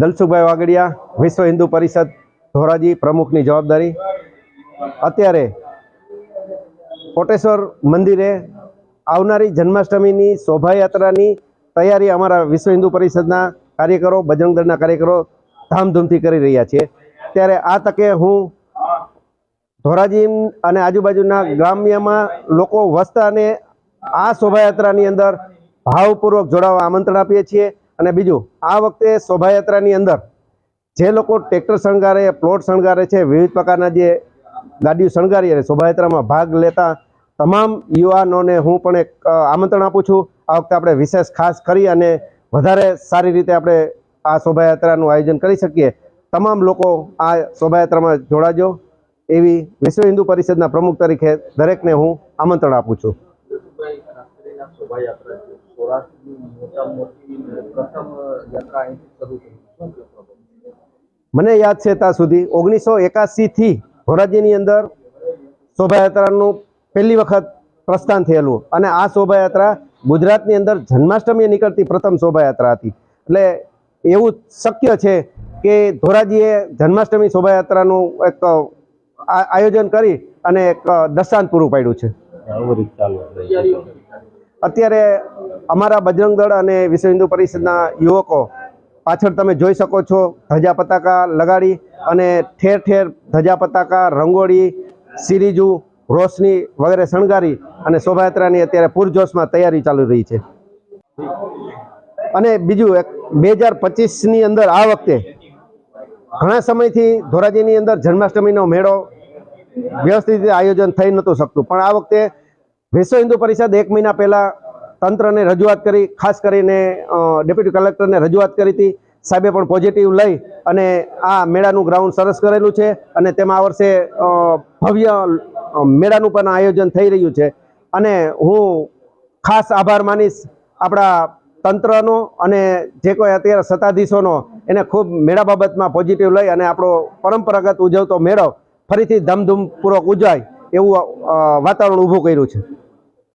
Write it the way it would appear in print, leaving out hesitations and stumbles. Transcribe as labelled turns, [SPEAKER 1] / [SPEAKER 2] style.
[SPEAKER 1] દલસુખભાઈ વાગડિયા, વિશ્વ હિન્દુ પરિષદ ધોરાજી પ્રમુખની જવાબદારી। અત્યારે કોટેશ્વર મંદિરે આવનારી જન્માષ્ટમીની શોભાયાત્રાની તૈયારી અમારા વિશ્વ હિન્દુ પરિષદના કાર્યકરો, બજરંગ દળના કાર્યકરો ધામધૂમથી કરી રહ્યા છે। ત્યારે આ તકે હું ધોરાજી અને આજુબાજુના ગ્રામ્યમાં લોકો વસતા અને આ શોભાયાત્રાની અંદર ભાવપૂર્વક જોડાવા આમંત્રણ આપીએ છીએ। અને બીજું, આ વખતે શોભાયાત્રાની અંદર જે લોકો ટ્રેક્ટર શણગારે, પ્લોટ શણગારે છે, વિવિધ પ્રકારના જે ગાડીઓ શણગારી અને શોભાયાત્રામાં ભાગ લેતા તમામ યુવાનોને હું પણ એક આમંત્રણ આપું છું। આ વખતે આપણે વિશેષ ખાસ કરી અને વધારે સારી રીતે આપણે આ શોભાયાત્રાનું આયોજન કરી શકીએ। તમામ લોકો આ શોભાયાત્રામાં જોડાજો એવી વિશ્વ હિન્દુ પરિષદના પ્રમુખ તરીકે દરેકને હું આમંત્રણ આપું છું। મને યાદ છે ત્યાં સુધી 1981 થી ધોરાજીની અંદર શોભાયાત્રાનું પહેલી વખત પ્રસ્થાન થયેલું અને આ શોભાયાત્રા ગુજરાતની અંદર જન્માષ્ટમીએ નીકળતી પ્રથમ શોભાયાત્રા હતી। એટલે એવું શક્ય છે કે ધોરાજીએ જન્માષ્ટમી શોભાયાત્રાનું એક આયોજન કરી અને એક દર્શાન પૂરું પાડ્યું છે। અત્યારે અમારા બજરંગ દળ અને વિશ્વ હિન્દુ પરિષદના યુવકો પાછળ તમે જોઈ શકો છો, ધજા પતાકા લગાડી અને ઠેર ઠેર ધજા પતાકા, રંગોળી, સિરીજુ, રોશની વગેરે શણગારી અને શોભાયાત્રાની અત્યારે પૂરજોશમાં તૈયારી ચાલુ રહી છે। અને બીજું, 2025ની અંદર આ વખતે ઘણા સમયથી ધોરાજીની અંદર જન્માષ્ટમીનો મેળો વ્યવસ્થિત રીતે આયોજન થઈ નહોતું શકતું, પણ આ વખતે વિશ્વ હિન્દુ પરિષદ 1 મહિના પહેલાં તંત્રને રજૂઆત કરી, ખાસ કરીને ડેપ્યુટી કલેક્ટરને રજૂઆત કરી હતી। સાહેબે પણ પોઝિટિવ લઈ અને આ મેળાનું ગ્રાઉન્ડ સરસ કરેલું છે અને તેમાં આ વર્ષે ભવ્ય મેળાનું પણ આયોજન થઈ રહ્યું છે। અને હું ખાસ આભાર માનીશ આપણા તંત્રનો અને જે કોઈ અત્યારે સત્તાધીશોનો, એને ખૂબ મેળા બાબતમાં પોઝિટિવ લઈ અને આપણો પરંપરાગત ઉજવતો મેળો ફરીથી ધામધૂમપૂર્વક ઉજવાય એવું વાતાવરણ ઊભું કર્યું છે।